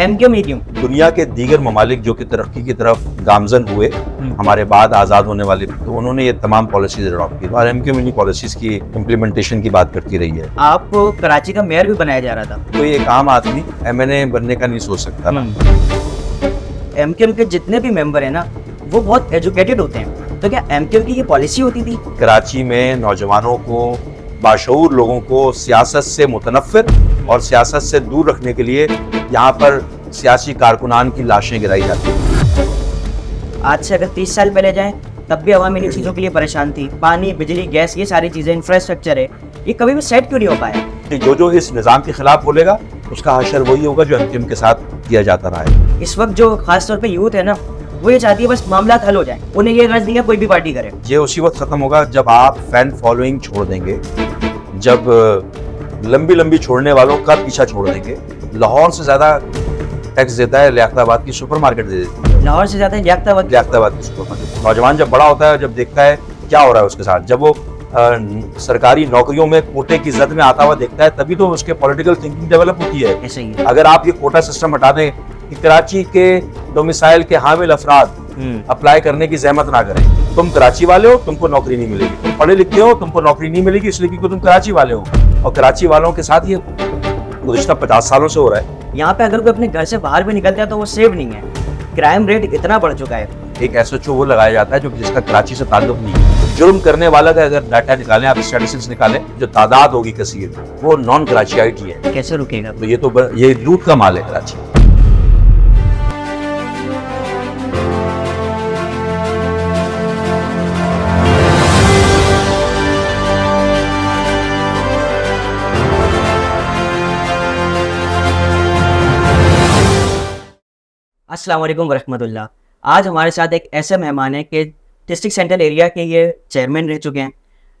MQ में क्यों? दुनिया के दीगर ममालिक जो कि तरक्की की तरफ गामजन हुए हमारे बाद आज़ाद होने वाले, तो उन्होंने ये तमाम पॉलिसीज अडॉप्ट की और एमक्यू इन्हीं पॉलिसीज की इम्प्लीमेंटेशन की बात करती रही है। आपको कराची का मेयर भी बनाया जा रहा था। तो एक आम आदमी एमएनए बनने का नहीं सोच सकता ना। एमक्यू के जितने भी मेंबर हैं ना, वो बहुत एजुकेटेड होते हैं, तो क्या एमक्यू की ये पॉलिसी होती थी? कराची में नौजवानों को, बाशऊर लोगों को सियासत से मुतनफ़िर और सियासत से दूर रखने के लिए यहाँ पर सियासी कारकुनान की लाशें गिराई जाती हैं। आज से अगर 30 साल पहले जाएं, तब भी अवाम इन चीज़ों के लिए परेशान थी। पानी, बिजली, गैस, ये सारी चीज़ें, इंफ्रास्ट्रक्चर है, ये कभी भी सेट क्यों नहीं हो पाया? जो इस निज़ाम के खिलाफ बोलेगा उसका हशर वही होगा जो एमक्यू के साथ किया जाता रहा है। इस वक्त जो खास तौर पे यूथ है ना, वो ये चाहती है बस मामला हल हो जाए, उन्हें ये गर्ज नहीं है कोई भी पार्टी करे। ये उसी वक्त खत्म होगा जब आप फैन फॉलोइंग छोड़ देंगे, जब लंबी लंबी छोड़ने वालों का पीछा छोड़ देंगे। लाहौर से ज्यादा टैक्स देता है लियाकताबाद की सुपरमार्केट दे देती है। लाहौर से ज्यादा लियाकताबाद की सुपरमार्केट। नौजवान जब बड़ा होता है, जब देखता है क्या हो रहा है उसके साथ, जब वो सरकारी नौकरियों में कोटे की जद में आता हुआ देखता है, तभी तो उसके पॉलिटिकल थिंकिंग डेवलप होती है। ऐसे ही अगर आप ये कोटा सिस्टम हटा दें कि कराची के डोमिसाइल के हामिल अफराद अप्लाई करने की जहमत ना करें, तुम कराची वाले हो, तुमको नौकरी नहीं मिलेगी, तुम पढ़े लिखे हो, तुमको नौकरी नहीं मिलेगी इसलिए कि तुम कराची वाले हो। और कराची वालों के साथ ये गुज़िश्ता 50 सालों से हो रहा है। यहाँ पे अगर कोई अपने घर से बाहर भी निकलता है तो वो सेफ नहीं है। क्राइम रेट इतना बढ़ चुका है। एक एसएचओ वो लगाया जाता है जो जिसका कराची से ताल्लुक नहीं है। जुर्म करने वाला का अगर डाटा निकालें, आप स्टैटिस्टिक्स निकालें, जो तादाद होगी कसीर, वो नॉन कराचियाइट ही है। कैसे रुकेगा? तो ये लूट का माल है कराची। अस्सलाम वालेकुम वरहमतुल्लाह। आज हमारे साथ एक ऐसे मेहमान हैं कि डिस्ट्रिक्ट सेंट्रल एरिया के ये चेयरमैन रह चुके हैं,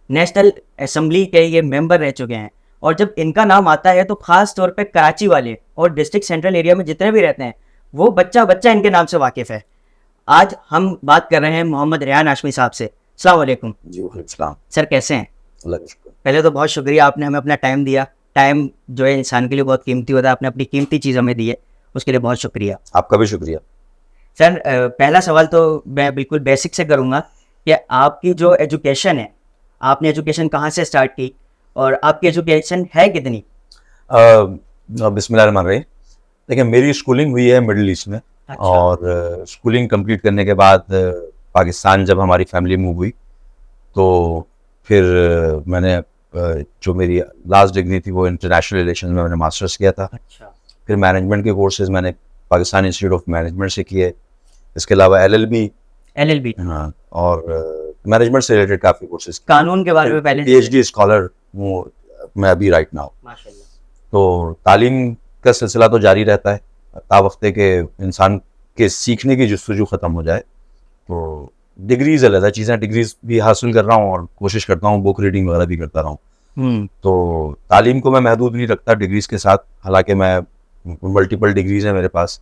नेशनल असेंबली के ये मेंबर रह चुके हैं, और जब इनका नाम आता है तो ख़ास तौर पे कराची वाले और डिस्ट्रिक्ट सेंट्रल एरिया में जितने भी रहते हैं वो बच्चा बच्चा इनके नाम से वाकिफ़ है। आज हम बात कर रहे हैं मोहम्मद रेहान हाशमी साहब से। अस्सलाम वालेकुम। जी वालेकुम। सर कैसे हैं? अल्लाह का शुक्र। पहले तो बहुत शुक्रिया, आपने हमें अपना टाइम दिया। टाइम जो है इंसान के लिए बहुत कीमती होता है, आपने अपनी कीमती चीज़ हमें दी है, उसके लिए बहुत शुक्रिया। आपका भी शुक्रिया। सर पहला सवाल तो मैं बिल्कुल बेसिक से करूँगा कि आपकी जो एजुकेशन है, आपने एजुकेशन कहाँ से स्टार्ट की और आपकी एजुकेशन है कितनी? बिस्मिल्लाहिर्रहमानिर्रहीम। देखिए, मेरी स्कूलिंग हुई है मिडिल ईस्ट में। अच्छा। और स्कूलिंग कंप्लीट करने के बाद पाकिस्तान जब हमारी फैमिली मूव हुई तो फिर मैंने जो मेरी लास्ट डिग्री थी वो इंटरनेशनल रिलेशन में मैंने मास्टर्स किया था। अच्छा। फिर मैनेजमेंट के कोर्सेज मैंने पाकिस्तान इंस्टीट्यूट ऑफ मैनेजमेंट से किए। इसके अलावा एलएलबी, हाँ, और मैनेजमेंट से रिलेटेड काफ़ी कोर्सेज, कानून के बारे में पहले पीएचडी स्कॉलर हूँ मैं अभी राइट नाउ। माशाल्लाह। तो तालीम का सिलसिला तो जारी रहता है तावफ्ते के इंसान के सीखने की जुस्तजू ख़त्म हो जाए। तो डिग्रीज अलग चीज़ें, डिग्रीज भी हासिल कर रहा हूँ और कोशिश करता हूँ बुक रीडिंग वगैरह भी करता रहा हूँ। तो तालीम को मैं महदूद नहीं रखता डिग्रीज के साथ, हालांकि मैं मल्टीपल डिग्रीज हैं मेरे पास,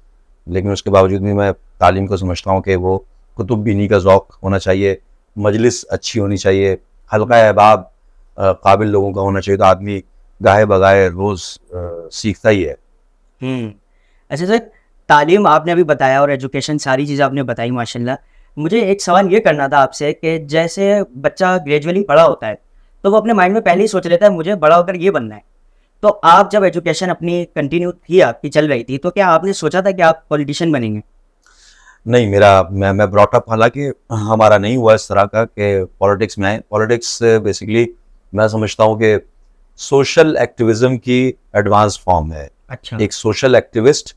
लेकिन उसके बावजूद भी मैं तालीम को समझता हूँ कि वो कुतुब बीनी का ज़ौक़ होना चाहिए, मजलिस अच्छी होनी चाहिए, हल्का अहबाब काबिल लोगों का होना चाहिए, तो आदमी गाहे बगाए रोज़ सीखता ही है। अच्छा सर, तालीम आपने अभी बताया और एजुकेशन सारी चीज़ें आपने बताई माशाल्लाह। मुझे एक सवाल ये करना था आपसे कि जैसे बच्चा ग्रेजुअली बड़ा होता है तो वो अपने माइंड में पहले ही सोच लेता है मुझे बड़ा होकर ये बनना है। तो आप जब एजुकेशन अपनी कंटिन्यू थी, आपकी चल रही थी, तो क्या आपने सोचा था कि आप पॉलिटिशियन बनेंगे? नहीं, मैं ब्रॉट अप, हालांकि हमारा नहीं हुआ इस तरह का कि पॉलिटिक्स में आए। पॉलिटिक्स बेसिकली मैं समझता हूँ कि सोशल एक्टिविज्म की एडवांस फॉर्म है। अच्छा। एक सोशल एक्टिविस्ट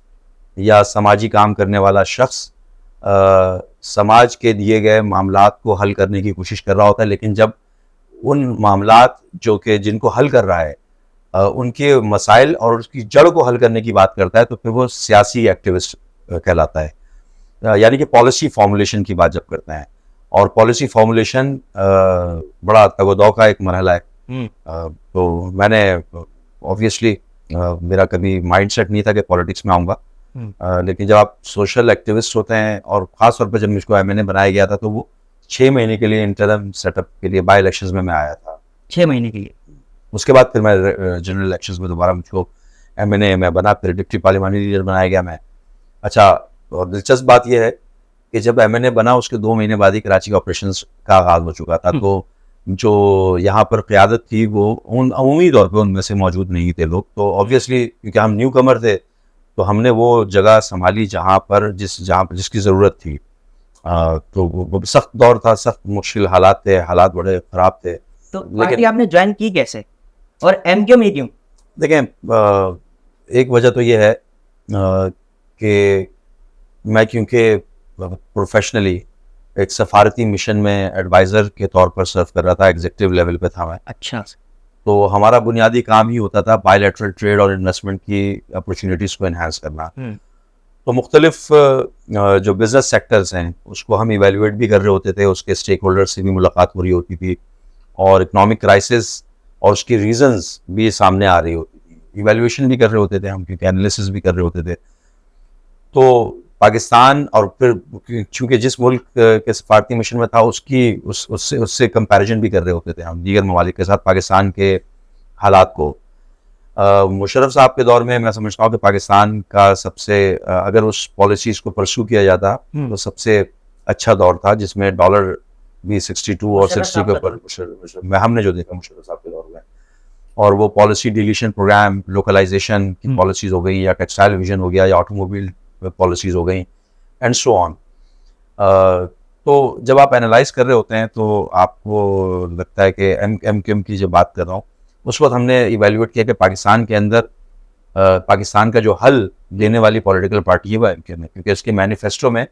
या समाजी काम करने वाला शख्स समाज के दिए गए मामलात को हल करने की कोशिश कर रहा होता है, लेकिन जब उन मामलात जो कि जिनको हल कर रहा है उनके मसाइल और उसकी जड़ को हल करने की बात करता है तो फिर वो सियासी एक्टिविस्ट कहलाता है। यानी कि पॉलिसी फॉर्मुलेशन की बात जब करते हैं, और पॉलिसी फॉर्मुलेशन बड़ा तगोदौ का एक मरहला है। तो मैंने ऑब्वियसली मेरा कभी माइंडसेट नहीं था कि पॉलिटिक्स में आऊँगा, लेकिन जब आप सोशल एक्टिविस्ट होते हैं, और ख़ास तौर पर जब मुझको एमएनए बनाया गया था तो वो 6 महीने के लिए इंटरम सेटअप के लिए बाई इलेक्शंस में मैं आया था। 6 महीने के लिए? उसके बाद फिर मैं जनरल इलेक्शंस में दोबारा मुझको एमएनए में बना, फिर डिप्टी पार्लियामानी लीडर बनाया गया मैं, अच्छा, और दिलचस्प बात यह है कि जब एमएनए बना उसके 2 महीने बाद ही कराची के ऑपरेशंस का आगाज हो चुका था। तो जो यहाँ पर क़यादत थी वो अमूमी तौर पे उनमें से मौजूद नहीं थे लोग। तो ऑब्वियसली क्योंकि हम न्यू कमर थे तो हमने वो जगह संभाली जहाँ पर जिसकी ज़रूरत थी। तो वो सख्त दौर था, सख्त मुश्किल हालात थे, हालात बड़े ख़राब थे। तो पार्टी आपने ज्वाइन की कैसे और एमक्यू में क्यों? देखें, एक वजह तो ये है कि मैं क्योंकि प्रोफेशनली एक सफारती मिशन में एडवाइज़र के तौर पर सर्व कर रहा था, एग्जीक्यूटिव लेवल पे था मैं। अच्छा। तो हमारा बुनियादी काम ही होता था बायलैटरल ट्रेड और इन्वेस्टमेंट की अपॉर्चुनिटीज़ को एनहांस करना। तो मुख्तलिफ जो बिज़नेस सेक्टर्स हैं उसको हम इवेल्युएट भी कर रहे होते थे, उसके स्टेक होल्डर से भी मुलाकात हो रही होती थी और इकनॉमिक क्राइसिस और उसकी रीजंस भी सामने आ रही होती थी। इवेल्युएशन भी कर रहे होते थे हम, क्योंकि एनालिसिस भी कर रहे होते थे। तो पाकिस्तान और फिर चूँकि जिस मुल्क के सफारती मिशन में था उससे कंपैरिजन भी कर रहे होते थे हम दीगर ममालिक के साथ पाकिस्तान के हालात को। मुशर्रफ साहब के दौर में मैं समझता हूँ कि पाकिस्तान का सबसे अगर उस पॉलिसीज़ को परस्यू किया जाता तो सबसे अच्छा दौर था, जिसमें डॉलर भी 62 और 60 के ऊपर हमने जो देखा मुशर्रफ साहब के दौर में। और वो पॉलिसी डिलीशन प्रोग्राम, लोकलाइजेशन की पॉलिसीज़ हो गई, या टेक्सटाइल विजन हो गया, या ऑटोमोबाइल पॉलिसीज़ हो गई, एंड सो ऑन। तो जब आप एनालाइज कर रहे होते हैं तो आपको लगता है कि एम की जब बात कर रहा हूँ उस वक्त हमने इवेल्युएट किया कि पाकिस्तान के अंदर पाकिस्तान का जो हल देने वाली पॉलिटिकल पार्टी है वो एमक्यूएम है, क्योंकि इसके मैनिफेस्टो में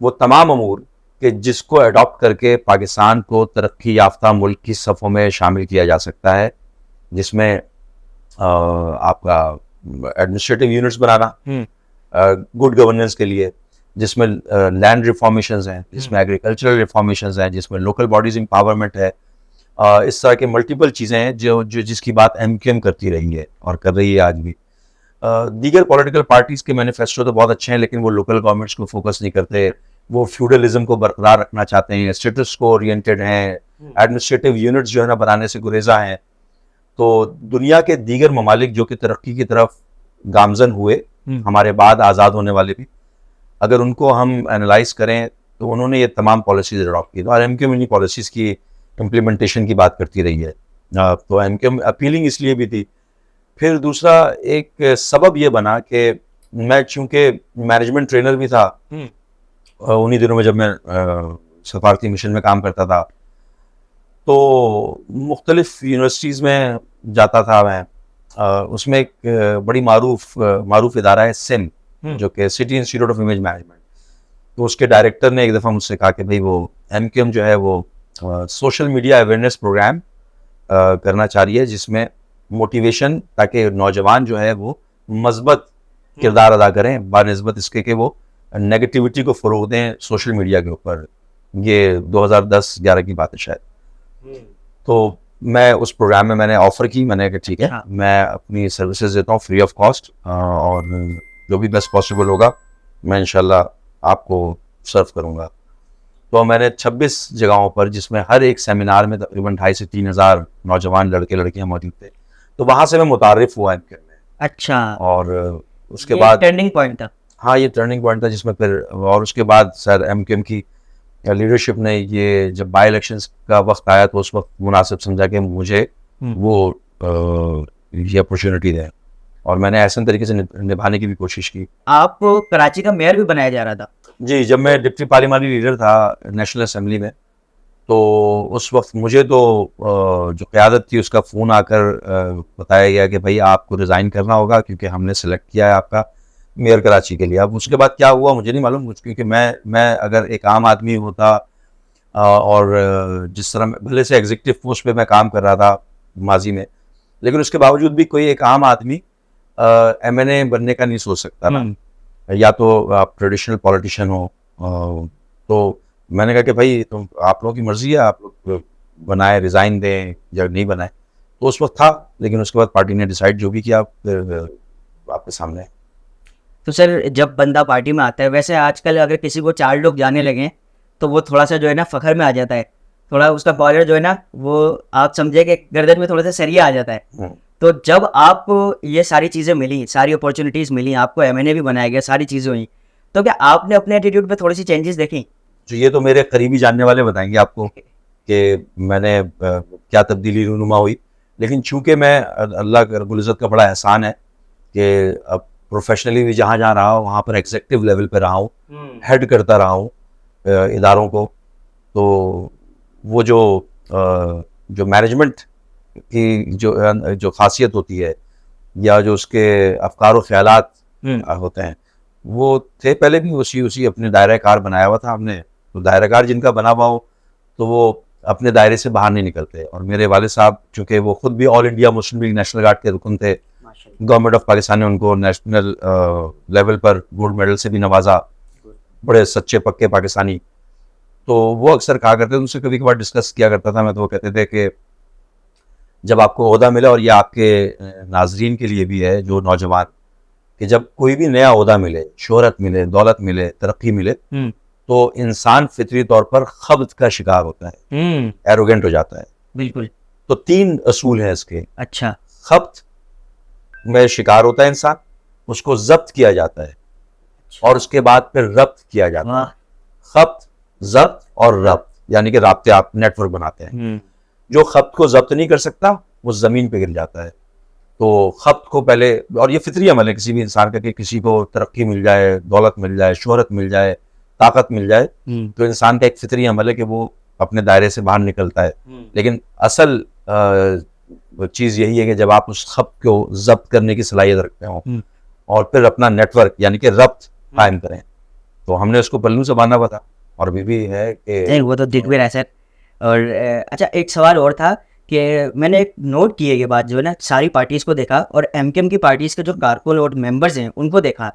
वो तमाम अमूर कि जिसको अडॉप्ट करके पाकिस्तान को तरक्की याफ्ता मुल्क की सफ़ों में शामिल किया जा सकता है, जिसमें आपका एडमिनिस्ट्रेटिव यूनिट्स बनाना गुड गवर्नेंस के लिए, जिसमें लैंड रिफॉर्मेशंस हैं, जिसमें एग्रीकल्चरल रिफॉर्मेशंस हैं, जिसमें लोकल बॉडीज एम्पावरमेंट है, इस तरह के मल्टीपल चीज़ें हैं जो जिसकी बात एमक्यूएम करती रही है और कर रही है आज भी। दीगर पॉलिटिकल पार्टीज़ के मैनिफेस्टो तो बहुत अच्छे हैं, लेकिन वो लोकल गवर्नमेंट्स को फोकस नहीं करते, वो फ्यूडलिज्म को बरकरार रखना चाहते हैं, स्टेटस को ओरिएंटेड हैं, एडमिनिस्ट्रेटिव यूनिट्स जो है ना बनाने से गुरेजा हैं। तो दुनिया के दीगर ममालिक जो कि तरक्की की तरफ गामजन हुए हमारे बाद आज़ाद होने वाले भी, अगर उनको हम एनालाइज करें तो उन्होंने ये तमाम पॉलिसीज अडॉप्ट की, और एमक्यूएम इन्हीं पॉलिसीज़ की इम्प्लीमेंटेशन की बात करती रही है। तो एमक्यूएम अपीलिंग इसलिए भी थी। फिर दूसरा एक सबब ये बना कि मैं चूँकि मैनेजमेंट ट्रेनर भी था उन्हीं दिनों में जब मैं सफारती मिशन में काम करता था, तो मुख्तलिफ यूनिवर्सिटीज़ में जाता था मैं। उसमें एक बड़ी मारूफ इदारा है सिम, जो कि city institute of image management. तो उसके डायरेक्टर ने एक दफ़ा मुझसे कहा कि भाई वो एमक्यूएम जो है वो सोशल मीडिया अवेयरनेस प्रोग्राम करना चाह रही है, जिसमें मोटिवेशन, ताकि नौजवान जो है वो मज़बत किरदार अदा करें बानिस्बत इसके कि वो नेगेटिविटी को फ़रोग़ दें सोशल मीडिया के ऊपर। ये 2010-11 की बात है शायद। तो मैं उस प्रोग्राम में मैंने ऑफ़र की, मैंने कहा ठीक है मैं अपनी सर्विसेज देता हूँ फ्री ऑफ कॉस्ट, और जो भी बेस्ट पॉसिबल होगा मैं इंशाल्लाह आपको सर्व करूँगा। तो मैंने 26 जगहों पर, जिसमें हर एक सेमिनार में तकरीबन 2,500 से 3,000 नौजवान लड़के लड़कियाँ मौजूद थे, तो वहाँ से मैं मुतारिफ हुआ एमक्यूएम में। अच्छा। और उसके बाद टर्निंग पॉइंट था। हाँ, ये टर्निंग पॉइंट था, जिसमें फिर और उसके बाद सर एमक्यूएम की लीडरशिप ने ये जब बाई इलेक्शंस का वक्त आया तो उस वक्त मुनासिब समझा कि मुझे वो ये अपॉर्चुनिटी दें, और मैंने ऐसे तरीके से निभाने की भी कोशिश की। आपको कराची का मेयर भी बनाया जा रहा था? जी, जब मैं डिप्टी पार्लियामानी लीडर था नेशनल असेंबली में, तो उस वक्त मुझे तो जो क़यादत थी उसका फ़ोन आकर बताया गया कि भाई आपको रिज़ाइन करना होगा, क्योंकि हमने सेलेक्ट किया है आपका मेयर कराची के लिए। अब उसके बाद क्या हुआ मुझे नहीं मालूम, क्योंकि मैं अगर एक आम आदमी होता और जिस तरह भले से एग्जीक्यूटिव पोस्ट पे मैं काम कर रहा था माजी में, लेकिन उसके बावजूद भी कोई एक आम आदमी एमएनए बनने का नहीं सोच सकता ना, या तो आप ट्रेडिशनल पॉलिटिशियन हो। तो मैंने कहा कि भाई तुम आप लोगों की मर्जी है, आप लोग बनाए, रिज़ाइन दें या नहीं बनाए। तो उस वक्त था, लेकिन उसके बाद पार्टी ने डिसाइड जो भी किया आपके सामने। तो सर जब बंदा पार्टी में आता है, वैसे आजकल अगर किसी को 4 लोग जाने लगे तो वो थोड़ा सा जो है ना फ़ख्र में आ जाता है, थोड़ा उसका कॉलर जो है ना वो आप समझे कि गर्दन में थोड़ा सा सरिया आ जाता है। तो जब आपको ये सारी चीज़ें मिली, सारी अपॉर्चुनिटीज़ मिली, आपको एमएनए भी बनाया गया, सारी चीज़ें हुई, तो क्या आपने अपने एटीट्यूड पे थोड़ी सी चेंजेस देखी? जो ये तो मेरे करीबी जानने वाले बताएंगे आपको कि मैंने क्या तब्दीली रूनुमा हुई। लेकिन चूंकि मैं अल्लाह का रब्बुल इज़्ज़त का बड़ा एहसान है कि अब प्रोफेशनली भी जहाँ जहाँ रहा हूँ वहाँ पर एग्जीक्यूटिव लेवल पे रहा हूँ, हेड करता रहा हूँ इदारों को। तो वो जो मैनेजमेंट की जो खासियत होती है या जो उसके अफकार व ख्यालात होते हैं वो थे पहले भी उसी अपने दायरा कार बनाया हुआ था हमने। तो दायरा कार जिनका बना हुआ हो तो वो अपने दायरे से बाहर नहीं निकलते। और मेरे वाले साहब चूँकि वो खुद भी all India Muslim league national guard के रुकन थे, गवर्नमेंट ऑफ पाकिस्तान ने उनको नेशनल लेवल पर गोल्ड मेडल से भी नवाजा, बड़े सच्चे पक्के पाकिस्तानी। तो वो अक्सर कहा करते थे, उनसे कभी कभार डिस्कस किया करता था मैं, तो वो कहते थे कि जब आपको ओहदा मिले, और ये आपके नाजरीन के लिए भी है जो नौजवान, कि जब कोई भी नया ओहदा मिले, शोहरत मिले, दौलत मिले, तरक्की मिले, तो इंसान फितरी तौर पर खब्त का शिकार होता है, एरोगेंट हो जाता है। बिल्कुल। तो 3 असूल हैं इसके। अच्छा। खब्त में शिकार होता है इंसान, उसको जब्त किया जाता है और उसके बाद फिर रब्त किया जाता है। खब्त, जब्त और रब्त, यानी कि राब्ते आप नेटवर्क बनाते हैं। जो खब्त को जब्त नहीं कर सकता वो जमीन पे गिर जाता है। तो खब्त को पहले, और ये फितरी अमल है किसी भी इंसान का कि किसी को तरक्की मिल जाए, दौलत मिल जाए, शोहरत मिल जाए, ताकत मिल जाए, तो इंसान का एक फितरी अमल है कि वो अपने दायरे से बाहर निकलता है। लेकिन असल चीज़ यही है कि जब आप उस खब्त को जब्त करने की सलाहियत रखते हो और फिर अपना नेटवर्क यानी कि रब्त कायम करें, तो हमने उसको पल्लू से बांधा हुआ था और अभी भी है कि वो तो दिख भी रहा है सर। और अच्छा, एक सवाल और था कि मैंने एक नोट की है ये बात, जो है ना, सारी पार्टीज़ को देखा और एमकेएम की पार्टीज़ के जो कारकुन और मेंबर्स हैं उनको देखा,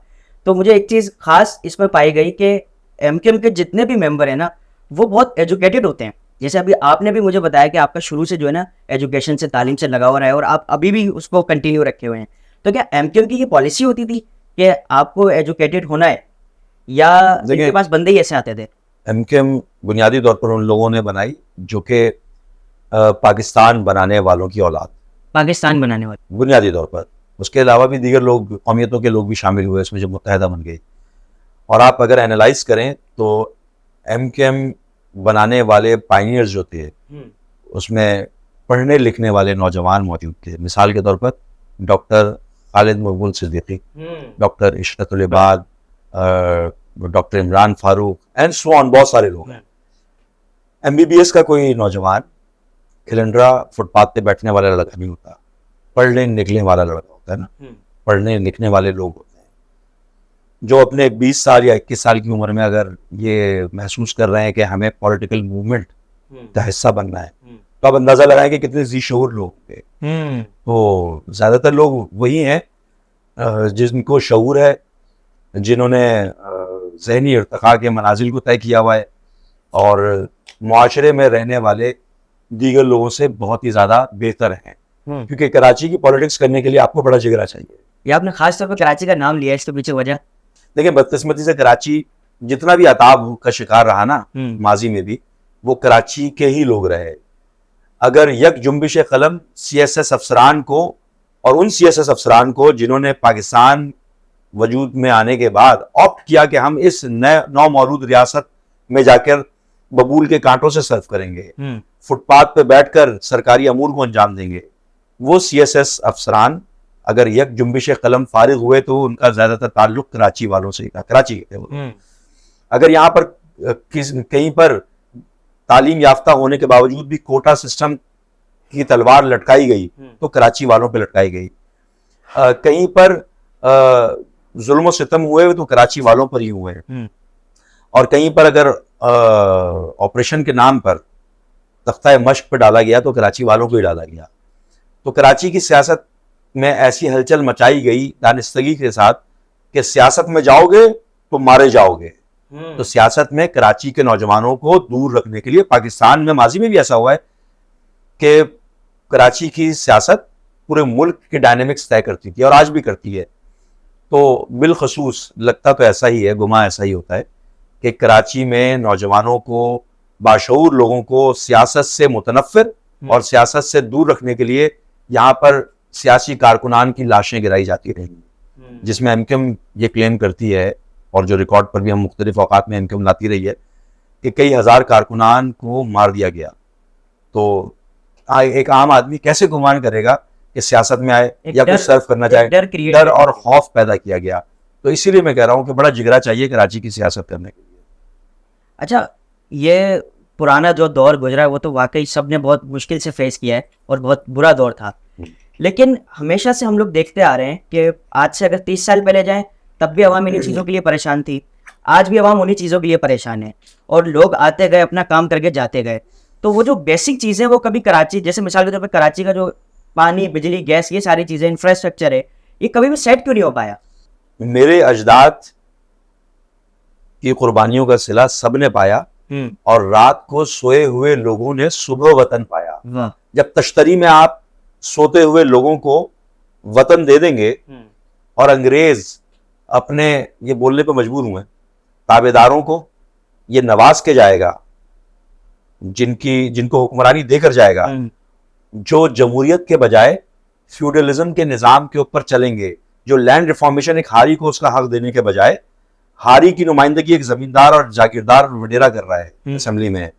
तो मुझे एक चीज़ खास इसमें पाई गई कि एमकेएम के जितने भी मेंबर हैं ना, वो बहुत एजुकेटेड होते हैं। जैसे अभी आपने भी मुझे बताया कि आपका शुरू से जो है ना एजुकेशन से, तालीम से लगा हुआ रहा है और आप अभी भी उसको कंटिन्यू रखे हुए हैं। तो क्या एमकेएम की ये पॉलिसी होती थी कि आपको एजुकेटेड होना है, या इनके पास बंदे ही ऐसे आते थे? एमकेएम बुनियादी तौर पर उन लोगों ने बनाई जो कि पाकिस्तान बनाने वालों की औलाद, पाकिस्तान बनाने वाले बुनियादी तौर पर। उसके अलावा भी दीगर लोग, कौमियतों के लोग भी शामिल हुए इसमें जब मुत्तहदा बन गई। और आप अगर एनालाइज करें तो एमकेएम बनाने वाले पायनियर्स जो थे उसमें पढ़ने लिखने वाले नौजवान मौजूद थे। मिसाल के तौर पर doctor Khalid Maqbool Siddiqui, doctor Ishratul Ibad, doctor Imran Farooq and so on, बहुत सारे लोग हैं। एमबीबीएस का कोई नौजवान खिलंडरा फुटपाथ पे बैठने वाला लड़का नहीं होता, पढ़ने निकलने वाला लड़का होता है ना। पढ़ने लिखने वाले लोग होते हैं जो अपने 20 साल या 21 साल की उम्र में अगर ये महसूस कर रहे हैं कि हमें पॉलिटिकल मूवमेंट का हिस्सा बनना है, तो आप अंदाजा लगाएं कि कितने ज़ीशऊर लोग होंगे। तो ज़्यादातर लोग वही हैं जिनको शऊर है, जिन्होंने ज़हनी इर्तिक़ा के मनाजिल को तय किया हुआ है और मुआशरे में रहने वाले दीगर लोगों से बहुत ही ज़्यादा बेहतर हैं। क्योंकि कराची की पॉलिटिक्स करने के लिए आपको बड़ा जिगरा चाहिए। ये आपने खास तौर पर कराची का नाम लिया, इसके पीछे वजह? देखिए, बदकिस्मती से कराची जितना भी अताब का शिकार रहा ना माजी में भी, वो कराची के ही लोग रहे। अगर यक जुम्बिश कलम सीएसएस अफसरान को, और उन सीएसएस अफसरान को जिन्होंने पाकिस्तान वजूद में आने के बाद ऑप्ट किया कि हम इस नौ मौजूद रियासत में जाकर बबूल के कांटों से सर्व करेंगे, फुटपाथ पे बैठकर सरकारी अमूर को अंजाम देंगे, वो सीएसएस अफसरान अगर यक जुम्बिश कलम फारिग हुए तो उनका ज्यादातर ताल्लुक कराची वालों से था, कराची के थे। अगर यहाँ पर कहीं पर तालीम याफ्ता होने के बावजूद भी कोटा सिस्टम की तलवार लटकाई गई तो कराची वालों पे लटकाई गई। कहीं पर जुल्म सितम हुए तो कराची वालों पर ही हुए। और कहीं पर अगर ऑपरेशन के नाम पर तख्ता मश्क पर डाला गया तो कराची वालों को ही डाला गया। तो कराची की सियासत में ऐसी हलचल मचाई गई दानिस्तगी के साथ कि सियासत में जाओगे तो मारे जाओगे। तो सियासत में कराची के नौजवानों को दूर रखने के लिए, पाकिस्तान में माजी में भी ऐसा हुआ है कि कराची की सियासत पूरे मुल्क के डायनेमिक्स तय करती थी और आज भी करती है। तो बिलखसूस लगता तो ऐसा ही है, गुमा ऐसा ही होता है कि कराची में नौजवानों को, बाशऊर लोगों को सियासत से मुतनफ़िर और सियासत से दूर रखने के लिए यहाँ पर सियासी कारकुनान की लाशें गिराई जाती रही, जिसमें एमकेएम ये क्लेम करती है और जो रिकॉर्ड पर भी हम मुख्तलिफ औकात में इनकम लाती रही है कि कई हज़ार कारकुनान को मार दिया गया। तो एक आम आदमी कैसे गुमान करेगा कि सियासत में आए या कुछ सर्व करना चाहे? डर और खौफ पैदा किया गया। तो इसीलिए मैं कह रहा हूँ कि बड़ा जिगरा चाहिए कराची की सियासत करने के लिए। अच्छा, ये पुराना जो दौर गुजरा है वो तो वाकई सब ने बहुत मुश्किल से फेस किया है और बहुत बुरा दौर था, लेकिन हमेशा से हम लोग देखते आ रहे हैं कि आज से अगर 30 साल पहले जाएं तब भी अवाम इन्हीं चीज़ों के लिए परेशान थी, आज भी अवाम उन्हीं चीज़ों के लिए परेशान है और लोग आते गए अपना काम करके जाते गए। तो वो जो बेसिक चीज़ें वो कभी कराची, जैसे मिसाल के तौर पर कराची का जो पानी, बिजली, गैस, ये सारी चीज़ें, इंफ्रास्ट्रक्चर है, ये कभी भी सेट क्यों नहीं हो पाया? मेरे अजदाद की कुर्बानियों का सिला सब ने पाया और रात को सोए हुए लोगों ने सुबह वतन पाया। जब तश्तरी में आप सोते हुए लोगों को वतन दे देंगे और अंग्रेज अपने, ये बोलने पर मजबूर हुए, ताबेदारों को ये नवाज के जाएगा, जिनको हुक्मरानी देकर जाएगा, जो जमहूरियत के बजाय फ्यूडलिज्म के निज़ाम के ऊपर चलेंगे, जो लैंड रिफॉर्मेशन एक हारी को उसका हक देने के बजाय हारी की नुमाइंदगी एक जमींदार और जागीरदार और वडेरा कर रहा है असेंबली में,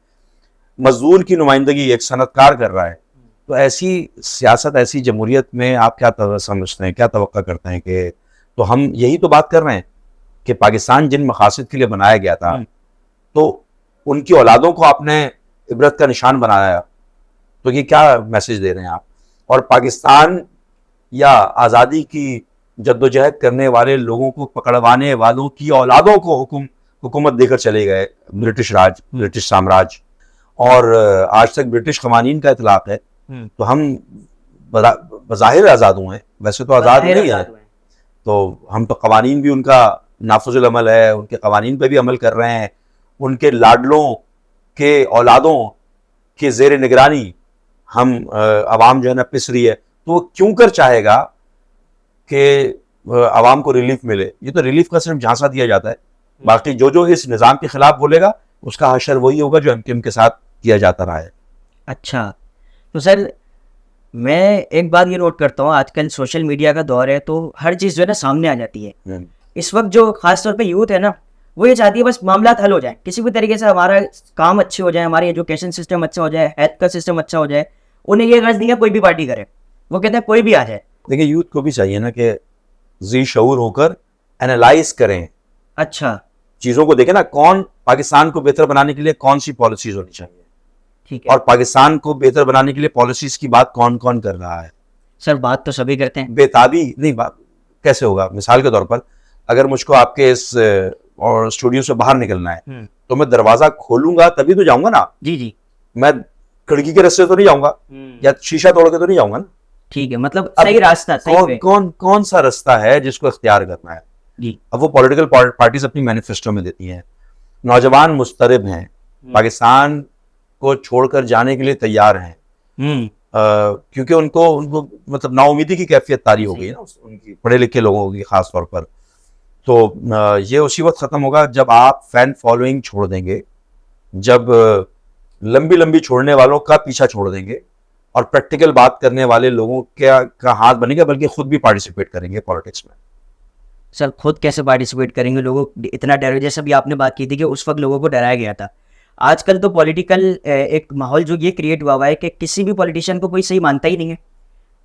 मजदूर की नुमाइंदगी एक सनतकार कर रहा है। तो ऐसी सियासत, ऐसी जमहूरियत में आप क्या समझते हैं, क्या तवक्का करते हैं कि, तो हम यही तो बात कर रहे हैं कि पाकिस्तान जिन मकासद के लिए बनाया गया था तो उनकी औलादों को आपने इबरत का निशान बनाया, तो ये क्या मैसेज दे रहे हैं आप? और पाकिस्तान या आज़ादी की जद्दोजहद करने वाले लोगों को पकड़वाने वालों की औलादों को हुकूमत देकर चले गए ब्रिटिश राज, ब्रिटिश साम्राज्य, और आज तक ब्रिटिश कवानीन का इतलाक है। तो हम बज़ाहिर आज़ाद हुए हैं, वैसे तो आज़ाद नहीं है, तो हम तो कवानीन भी उनका नाफुजुल अमल है, उनके कवानीन पे भी अमल कर रहे हैं, उनके लाडलों के औलादों के ज़ेर निगरानी हम आवाम जो है ना पिस रही है। तो वो क्यों कर चाहेगा कि आवाम को रिलीफ मिले? ये तो रिलीफ का सिर्फ झांसा दिया जाता है, बाकी जो इस निज़ाम के खिलाफ बोलेगा उसका हशर वही होगा जो एमकेएम के साथ किया जाता रहा है। अच्छा, तो सर मैं एक बात ये नोट करता हूँ, आजकल सोशल मीडिया का दौर है तो हर चीज़ जो है ना सामने आ जाती है। इस वक्त जो खास तौर पे यूथ है ना, वो ये चाहती है बस मामला हल हो जाए, किसी भी तरीके से हमारा काम अच्छे हो जाए, हमारे एजुकेशन सिस्टम अच्छा हो जाए, हेल्थ का सिस्टम अच्छा हो जाए। उन्हें ये गर्ज नहीं है कोई भी पार्टी करे, वो कहते हैं कोई भी आ जाए। देखिए, यूथ को भी चाहिए ना कि जी शऊर होकर एनालाइज करें, अच्छा, चीज़ों को देखें ना, कौन पाकिस्तान को बेहतर बनाने के लिए कौन सी पॉलिसीज होनी चाहिए, ठीक है, और पाकिस्तान को बेहतर बनाने के लिए पॉलिसीज की बात कौन कौन कर रहा है। सर बात तो सभी करते हैं, बेताबी नहीं बात कैसे होगा? मिसाल के तौर पर अगर मुझको आपके इस और स्टूडियो से बाहर निकलना है तो मैं दरवाजा खोलूंगा तभी तो जाऊंगा ना। जी, मैं खिड़की के रास्ते तो नहीं जाऊंगा या शीशा तोड़ के तो नहीं जाऊंगा ना। ठीक है, मतलब सही रास्ता, कौन सा रास्ता है जिसको इख्तियार करना है जी। अब वो पॉलिटिकल पार्टीज अपनी मैनिफेस्टो में देती हैं, नौजवान मुस्तरब हैं, पाकिस्तान को छोड़कर जाने के लिए तैयार हैं, क्योंकि उनको मतलब नाउमीदी की कैफियत तारी हो गई है ना उनकी, पढ़े लिखे लोगों की खास तौर पर। तो ये उसी वक्त ख़त्म होगा जब आप फैन फॉलोइंग छोड़ देंगे, जब लंबी लंबी छोड़ने वालों का पीछा छोड़ देंगे और प्रैक्टिकल बात करने वाले लोगों का हाथ बनेगा, बल्कि खुद भी पार्टिसिपेट करेंगे पॉलिटिक्स में। सर खुद कैसे पार्टिसिपेट करेंगे? लोगों इतना डर, जैसे भी आपने बात की थी कि उस वक्त लोगों को डराया गया था। आजकल तो पॉलिटिकल एक माहौल जो ये क्रिएट हुआ है कि किसी भी पॉलिटिशियन को कोई सही मानता ही नहीं है।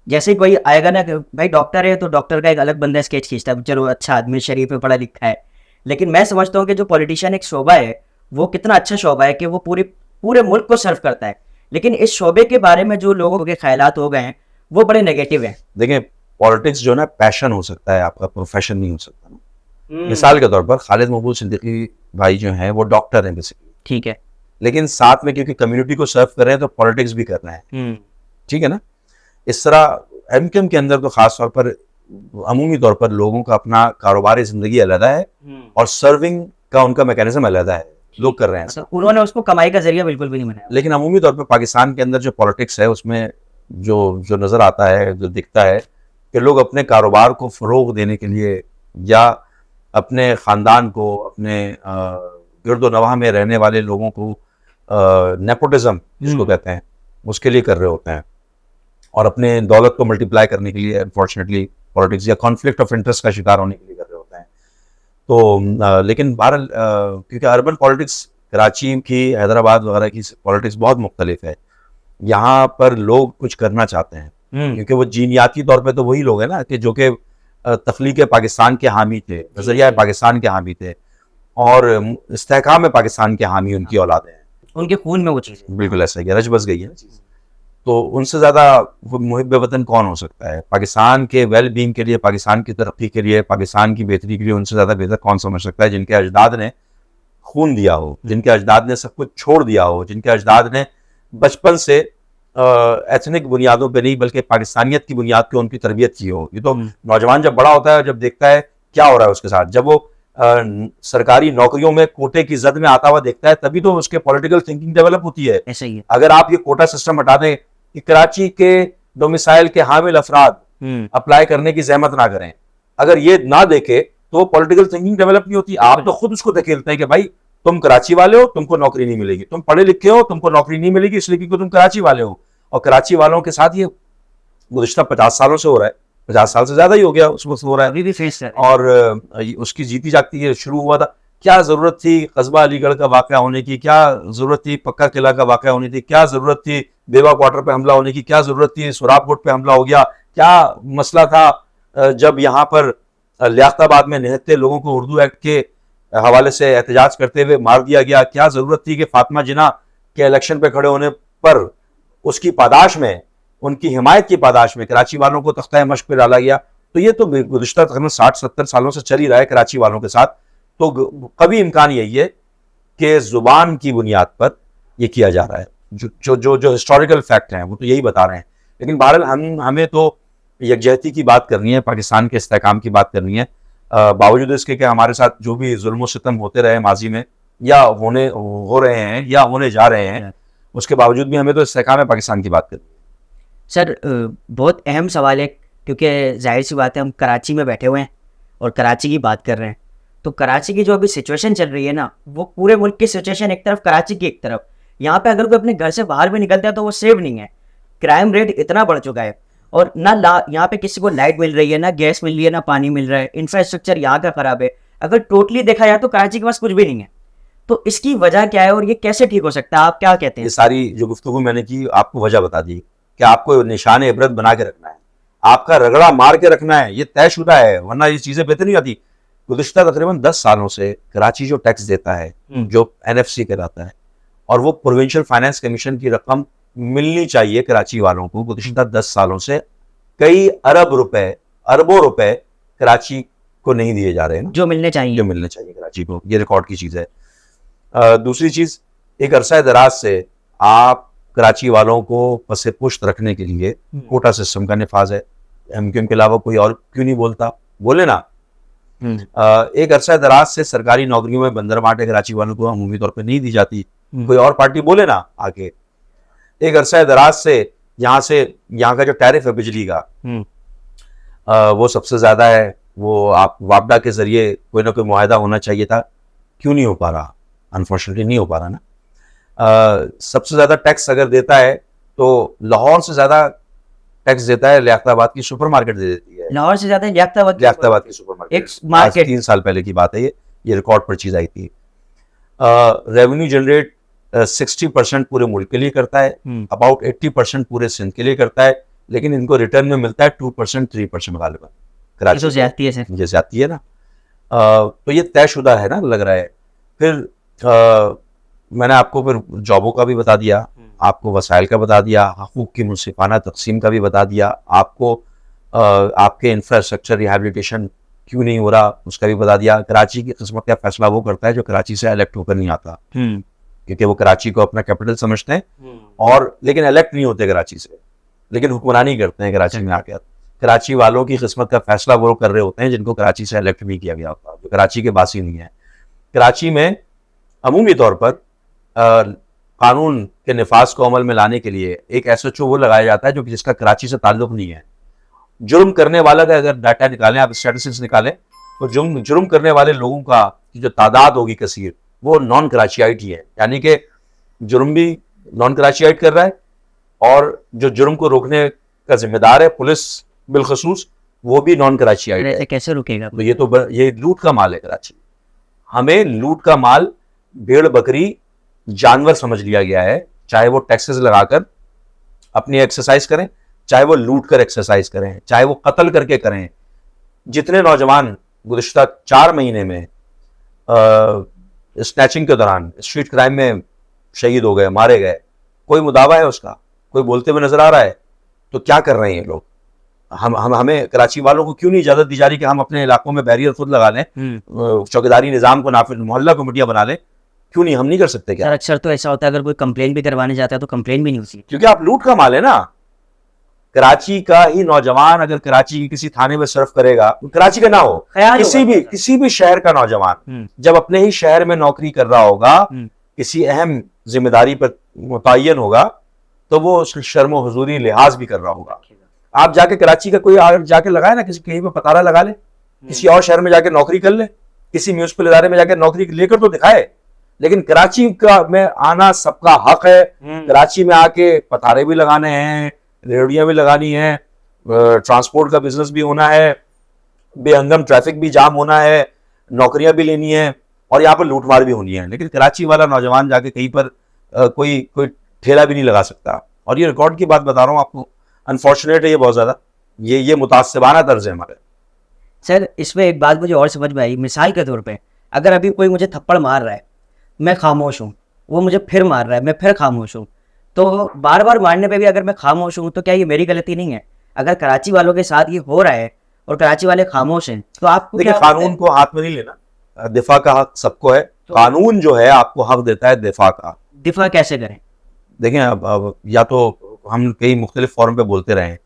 जैसे ही कोई आएगा ना कि भाई डॉक्टर है, तो डॉक्टर का एक अलग बंदा स्केच खींचता है, चलो अच्छा आदमी, शरीफ है, पढ़ा लिखा है। लेकिन मैं समझता हूँ कि जो पॉलिटिशियन एक शोबा है वो कितना अच्छा शोबा है कि वो पूरे मुल्क को सर्व करता है, लेकिन इस शोबे के बारे में जो लोगों के ख्यालात हो गए हैं वो बड़े नेगेटिव हैं। देखिए, पॉलिटिक्स जो ना पैशन हो सकता है, आपका प्रोफेशन नहीं हो सकता ना। मिसाल के तौर पर खालिद महबूब सिद्दीकी भाई जो हैं वो डॉक्टर हैं बेसिकली, ठीक है, लेकिन साथ में क्योंकि कम्युनिटी को सर्व कर रहे हैं तो पॉलिटिक्स भी कर रहे हैं, ठीक है ना। इस तरह एमकेएम के अंदर तो खास तौर पर अमूमी तौर पर लोगों का अपना कारोबारी जिंदगी अलग है और सर्विंग का उनका मैकेनिज्म अलग है, लोग कर रहे हैं, उन्होंने उसको कमाई का जरिया बिल्कुल भी नहीं बनाया। लेकिन अमूमी तौर पर पाकिस्तान के अंदर जो पॉलिटिक्स है उसमें जो नजर आता है, जो दिखता है कि लोग अपने कारोबार को फरोग देने के लिए या अपने ख़ानदान को, अपने गिरदो नवाह में रहने वाले लोगों को नेपोटिज्म जिसको कहते हैं उसके लिए कर रहे होते हैं, और अपने दौलत को मल्टीप्लाई करने के लिए अनफॉर्चुनेटली पॉलिटिक्स या कॉन्फ्लिक्ट ऑफ इंटरेस्ट का शिकार होने के लिए कर रहे होते हैं। तो लेकिन बहरहाल क्योंकि अर्बन पॉलिटिक्स कराची की, हैदराबाद वगैरह की पॉलिटिक्स बहुत मुख्तलिफ है। यहाँ पर लोग कुछ करना चाहते हैं क्योंकि वो जीनियाती तौर पे तो वही लोग हैं ना कि जो कि तख्लीक पाकिस्तान के हामी थे, नजरिया पाकिस्तान के हामी थे और इस्तेहकाम पाकिस्तान के हामी उनकी औलादें हैं। उनके खून में वो चीज़ है। बिल्कुल ऐसा ही है, रच बस गई है ना चीज़। तो उनसे ज़्यादा मुहिब वतन कौन हो सकता है? पाकिस्तान के वेल बींग के लिए, पाकिस्तान की तरक्की के लिए, पाकिस्तान की बेहतरी के लिए उनसे ज़्यादा बेहतर कौन समझ सकता है? जिनके अजदाद ने खून दिया हो, जिनके अजदाद ने सब कुछ छोड़ दिया हो, जिनके अजदाद ने बचपन से एथनिक बुनियादों पे नहीं बल्कि पाकिस्तानियत की बुनियाद पे उनकी तरबियत की हो। ये तो नौजवान जब बड़ा होता है, जब देखता है क्या हो रहा है उसके साथ, जब वो सरकारी नौकरियों में कोटे की जद में आता हुआ देखता है, तभी तो उसके पॉलिटिकल थिंकिंग डेवलप होती है। ऐसा ही है। अगर आप ये कोटा सिस्टम हटा दें कि कराची के डोमिसाइल के हामिल अफराद अप्लाई करने की जहमत ना करें, अगर ये ना देखे तो पॉलिटिकल थिंकिंग डेवलप नहीं होती। आप तो खुद उसको धकेलते हैं कि भाई तुम कराची वाले हो, तुमको नौकरी नहीं मिलेगी, तुम पढ़े लिखे हो, तुमको नौकरी नहीं मिलेगी इसलिए क्योंकि तुम कराची वाले हो। और कराची वालों के साथ ये गुज़िश्ता 50 सालों से हो रहा है, 50 साल से ज्यादा ही हो गया उस वक्त हो रहा है, अभी भी फेस है। और उसकी जीती जागती ये शुरू हुआ था। क्या जरूरत थी कस्बा अलीगढ़ का वाक़या होने की? क्या जरूरत थी पक्का किला का वाक़या होने की? क्या जरूरत थी बेवा क्वार्टर पे हमला होने की? क्या जरूरत थी सुराब कोट पे हमला हो गया? क्या मसला था जब यहाँ पर लियाकताबाद में निहत्ते लोगों को उर्दू एक्ट के हवाले से एहतजाज करते हुए मार दिया गया? क्या जरूरत थी कि फातिमा जिन्ना के इलेक्शन पे खड़े होने पर उसकी पादाश में, उनकी हिमायत की पादाश में कराची वालों को तख्ता मश्क पे डाला गया? तो ये तो गुज़िश्ता तकरीबन 60-70 सालों से चल ही रहा है कराची वालों के साथ। तो कभी इम्कान यही है कि जुबान की बुनियाद पर यह किया जा रहा है। जो हिस्टोरिकल फैक्ट हैं वो तो यही बता रहे हैं। लेकिन बहरहाल हमें तो यकजहती की बात करनी है, पाकिस्तान के इस्तेहकाम की बात करनी है। बावजूद इसके कि हमारे साथ जो भी जुल्म सितम होते रहे माजी में, या हो रहे हैं या होने जा रहे हैं, उसके बावजूद भी हमें तो इस्तेहकाम पाकिस्तान की बात करनी है। सर बहुत अहम सवाल है क्योंकि जाहिर सी बात है हम कराची में बैठे हुए हैं और कराची की बात कर रहे हैं। तो कराची की जो अभी सिचुएशन चल रही है ना, वो पूरे मुल्क की सिचुएशन एक तरफ, कराची की एक तरफ। यहाँ पे अगर कोई अपने घर से बाहर भी निकलता है तो वो सेफ नहीं है। क्राइम रेट इतना बढ़ चुका है और ना यहाँ पे किसी को लाइट मिल रही है, ना गैस मिल रही है, ना पानी मिल रहा है। इंफ्रास्ट्रक्चर यहाँ का खराब है। अगर टोटली देखा जाए तो कराची के पास कुछ भी नहीं है। तो इसकी वजह क्या है और ये कैसे ठीक हो सकता है? आप क्या कहते हैं? ये सारी जो गुफ्तगू मैंने की आपको वजह बता दी कि आपको निशान इबरत बना के रखना है, आपका रगड़ा मार के रखना है, ये तयशुदा है, वरना ये चीजें बेहतर नहीं आती। गुज़िश्ता तकरीबन 10 सालों से कराची जो टैक्स देता है, जो NFC कराता है, और वो प्रोविंशियल फाइनेंस कमीशन की रकम मिलनी चाहिए कराची वालों को, गुज़िश्ता 10 सालों से कई अरबों रुपए कराची को नहीं दिए जा रहे हैं, जो मिलने चाहिए कराची को। ये रिकॉर्ड की चीज है। दूसरी चीज, एक अरसा दराज से आप कराची वालों को पसे पुश्त रखने के लिए कोटा सिस्टम का निफाज है। MQM के अलावा कोई और क्यों नहीं बोलता? बोले ना। एक अरसा दराज से सरकारी नौकरियों में बंदरमाटे कराची वालों को अमूमी तौर पे नहीं दी जाती, कोई और पार्टी बोले ना आके। एक अरसा दराज से यहाँ का जो टैरिफ है बिजली का, वो सबसे ज्यादा है। वो आप वापडा के जरिए कोई ना कोई मुआहदा होना चाहिए था, क्यों नहीं हो पा रहा? अनफॉर्चुनेटली नहीं हो पा रहा ना। सबसे ज्यादा टैक्स अगर देता है तो लाहौर से ज्यादा टैक्स देता है लियाकताबाद की सुपरमार्केट दे देती है। लाहौर से ज्यादा लियाकताबाद की सुपरमार्केट, एक मार्केट 3 साल पहले की बात है, ये रिकॉर्ड पर चीज आई थी। रेवेन्यू जनरेट 60% पूरे मुल्क के लिए करता है, अबाउट 80% पूरे सिंध के लिए करता है, लेकिन इनको रिटर्न में मिलता है 2% 3% गालिबन। कराची तो ज्यादती है सर, ये ज्यादती है ना। तो ये तयशुदा है ना, लग रहा है। फिर मैंने आपको फिर जॉबों का भी बता दिया, आपको वसाइल का बता दिया, हकूक की मुनसिफाना तकसीम का भी बता दिया, आपको आपके इंफ्रास्ट्रक्चर रिहैबिलिटेशन क्यों नहीं हो रहा उसका भी बता दिया। कराची की किस्मत का फैसला वो करता है जो कराची से इलेक्ट होकर नहीं आता, क्योंकि वो कराची को अपना कैपिटल समझते हैं, और लेकिन इलेक्ट नहीं होते कराची से, लेकिन हुक्मरानी करते हैं कराची में आकर। कराची वालों की किस्मत का फैसला वो कर रहे होते हैं जिनको कराची से इलेक्ट नहीं किया गया होता, जो कराची के बासी नहीं है। कराची में अमूमी तौर पर कानून के निफाज को अमल में लाने के लिए एक SHO वो लगाया जाता है जो कि जिसका कराची से ताल्लुक नहीं है। जुर्म करने वाला का अगर डाटा निकालें, आप स्टैटिस्टिक्स निकालें, तो जुर्म करने वाले लोगों का जो तादाद होगी कसीर, वो नॉन कराचियाइट ही है। यानी कि जुर्म भी नॉन कराचियाइट कर रहा है, और जो जुर्म को रोकने का जिम्मेदार है पुलिस बिलखसूस, वो भी नॉन कराची फिर है। ऐसे कैसे रुकेगा? तो ये लूट का माल है कराची। हमें लूट का माल, भेड़ बकरी, जानवर समझ लिया गया है। चाहे वो टैक्सेस लगाकर अपनी एक्सरसाइज करें, चाहे वो लूट कर एक्सरसाइज करें, चाहे वो कत्ल करके करें। जितने नौजवान गुज़िश्ता 4 महीने में स्नैचिंग के दौरान स्ट्रीट क्राइम में शहीद हो गए, मारे गए, कोई मुदावा है उसका? कोई बोलते हुए नजर आ रहा है? तो क्या कर रहे हैं ये लोग? हमें कराची वालों को क्यों नहीं इजाजत दी जा रही कि हम अपने इलाकों में बैरियर खुद लगा लें, चौकीदारी निजाम को नाफिज, मोहल्ला कमेटियां बना लें? क्यों नहीं? हम नहीं कर सकते क्या? सर अक्सर तो ऐसा होता है, अगर कोई कंप्लेन भी करवाने जाता है तो कंप्लेन भी नहीं होती। क्योंकि आप लूट का माल है ना। कराची का ही नौजवान अगर कराची की किसी थाने में सर्व करेगा, कराची का ना हो, किसी भी शहर का नौजवान जब अपने ही शहर में नौकरी कर रहा होगा, किसी अहम जिम्मेदारी पर मुतय्यन होगा, तो वो शर्म हुजूरी लिहाज भी कर रहा होगा। आप जाके कराची का कोई जाके लगाए ना, किसी कहीं पे पतारा लगा ले, किसी और शहर में जाके नौकरी कर ले, किसी म्यूनिसिपल इदारे में जाके नौकरी लेकर तो दिखाए। लेकिन कराची का में आना सबका हक है। कराची में आके पतारे भी लगाने हैं, रेहड़ियां भी लगानी है, ट्रांसपोर्ट का बिजनेस भी होना है, बेहंगम ट्रैफिक भी जाम होना है, नौकरियां भी लेनी है, और यहाँ पर लूटमार भी होनी है। लेकिन कराची वाला नौजवान जाके कहीं पर कोई ठेला भी नहीं लगा सकता। और ये रिकॉर्ड की बात बता रहा हूँ आपको, अनफॉर्चुनेट है ये बहुत ज्यादा, ये मुतासिबाना तर्ज है हमारे। सर इसमें एक बात मुझे और समझ में आई, मिसाल के तौर पे अगर अभी कोई मुझे थप्पड़ मार रहा है, मैं खामोश हूँ, वो मुझे फिर मार रहा है, मैं फिर खामोश हूँ, तो बार बार मारने पे भी अगर मैं खामोश हूँ तो क्या ये मेरी गलती नहीं है? अगर कराची वालों के साथ ये हो रहा है और कराची वाले खामोश हैं, तो आपको देखिए, कानून को हाथ में नहीं लेना, दिफा का हक सबको है। तो कानून जो है आपको हक देता है दिफा का। दिफा कैसे करें? देखें, अब या तो हम कई मुख्तलिफ फॉर्म पे बोलते रहे,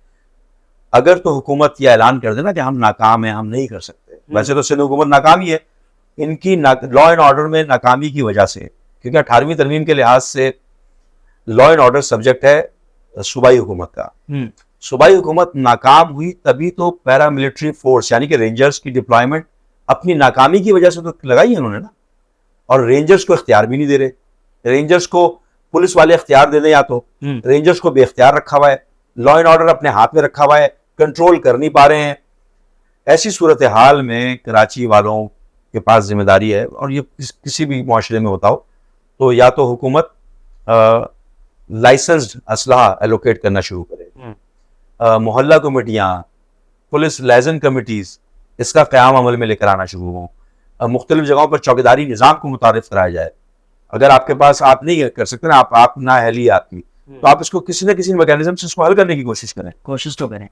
अगर तो हुकूमत यह ऐलान कर देना कि हम नाकाम हैं, हम नहीं कर सकते। वैसे तो सिंध हुकूमत नाकाम ही है, इनकी लॉ एंड ऑर्डर में नाकामी की वजह से, क्योंकि 18वीं तरमीम के लिहाज से लॉ एंड ऑर्डर सब्जेक्ट है सूबाई हुकूमत का। सूबाई हुकूमत नाकाम हुई तभी तो पैरामिलिट्री फोर्स यानी कि रेंजर्स की डिप्लॉयमेंट अपनी नाकामी की वजह से तो लगाई है उन्होंने ना। और रेंजर्स को इख्तियार भी नहीं दे रहे। रेंजर्स को पुलिस वाले इख्तियार दे दें, या तो रेंजर्स को बेख्तियार रखा हुआ है, लॉ एंड ऑर्डर अपने हाथ में रखा हुआ है, कंट्रोल कर नहीं पा रहे हैं। ऐसी सूरत हाल में कराची वालों के पास जिम्मेदारी है, और ये किसी भी मुआशरे में होता हो, तो या तो हुकूमत लाइसेंस्ड असलहा एलोकेट करना शुरू करे, मोहल्ला कमेटियाँ, पुलिस लाइजन कमिटीज इसका क़याम अमल में लेकर आना शुरू हो, मुख्तलिफ जगहों पर चौकीदारी निज़ाम को मुतारिफ कराया जाए। अगर आपके पास, आप नहीं कर सकते ना, आप ना अहली आदमी, तो आप इसको किसी न किसी मैकेनिज्म से इसको हल करने की कोशिश करें। कोशिश तो करें,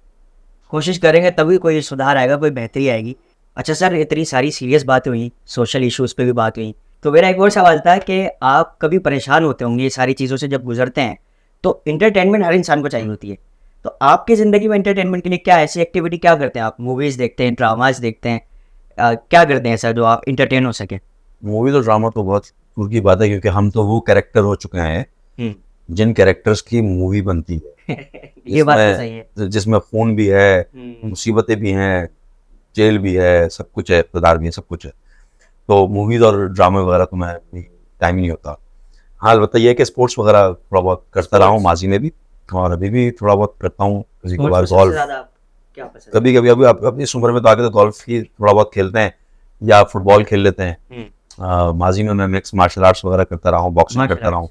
कोशिश करेंगे तभी कोई सुधार आएगा, कोई बेहतरी आएगी। अच्छा सर, इतनी सारी सीरियस बातें हुई, सोशल इश्यूज़ पे भी बात हुई, तो मेरा एक और सवाल था कि आप कभी परेशान होते होंगे ये सारी चीज़ों से जब गुजरते हैं, तो इंटरटेनमेंट हर इंसान को चाहिए होती है। तो आपकी ज़िंदगी में इंटरटेनमेंट के लिए क्या ऐसी एक्टिविटी क्या करते हैं आप? मूवीज़ देखते हैं, ड्रामाज देखते हैं, क्या करते हैं सर जो आप इंटरटेन हो सके? मूवीज और ड्रामा तो बहुत दूर की बात है, क्योंकि हम तो वो कैरेक्टर हो चुके हैं जिन कैरेक्टर्स की मूवी बनती है। ये बात तो सही है, जिसमें खून भी है, मुसीबतें भी हैं, जेल भी है, सब कुछ है, इक़्तिदार भी है, सब कुछ है। तो मूवीज और ड्रामे वगैरह तो मैं टाइम ही नहीं होता। हाँ, अलबत्ता यह है कि स्पोर्ट्स वगैरह थोड़ा बहुत करता रहा हूँ माजी में भी, और अभी भी थोड़ा बहुत करता हूँ। किसी के बाद गोल्फ, कभी कभी अभी इस उम्र में तो आगे तो गोल्फ ही थोड़ा बहुत खेलते हैं, या फुटबॉल खेल लेते हैं। माजी में मैं मिक्स मार्शल आर्ट्स वगैरह करता रहा हूँ, बॉक्सिंग करता रहा हूँ।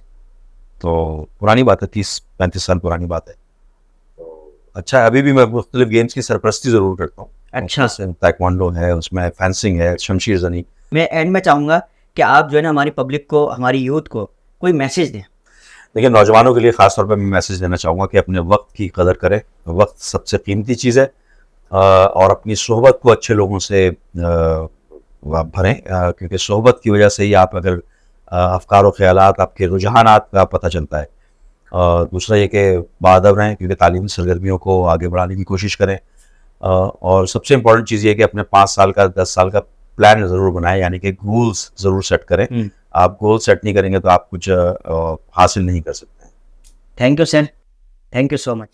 तो पुरानी बात है, 30-35 साल पुरानी बात है। तो अच्छा, अभी भी मैं मुख्तलिफ गेम्स की सरपरस्ती ज़रूर करता हूँ। अच्छा, ताइक्वांडो है, उसमें फेंसिंग है, शमशीर जनी। मैं एंड में चाहूँगा कि आप जो है ना हमारी पब्लिक को, हमारी यूथ को कोई मैसेज दें। देखिए, नौजवानों के लिए ख़ास तौर पे मैं मैसेज देना चाहूँगा कि अपने वक्त की कदर करें। वक्त सबसे कीमती चीज़ है, और अपनी सोहबत को अच्छे लोगों से भरें, क्योंकि सोहबत की वजह से ही आप अगर अफकार व ख्यालात, आपके रुझानात का पता चलता है। दूसरा ये कि बाअदब रहें, क्योंकि तालीमी सरगर्मियों को आगे बढ़ाने की कोशिश करें। और सबसे इम्पोर्टेंट चीज़ ये है कि अपने 5 साल का, 10 साल का प्लान ज़रूर बनाएं, यानी कि गोल्स ज़रूर सेट करें। आप गोल सेट नहीं करेंगे तो आप कुछ हासिल नहीं कर सकते। Thank you sir, thank you so much.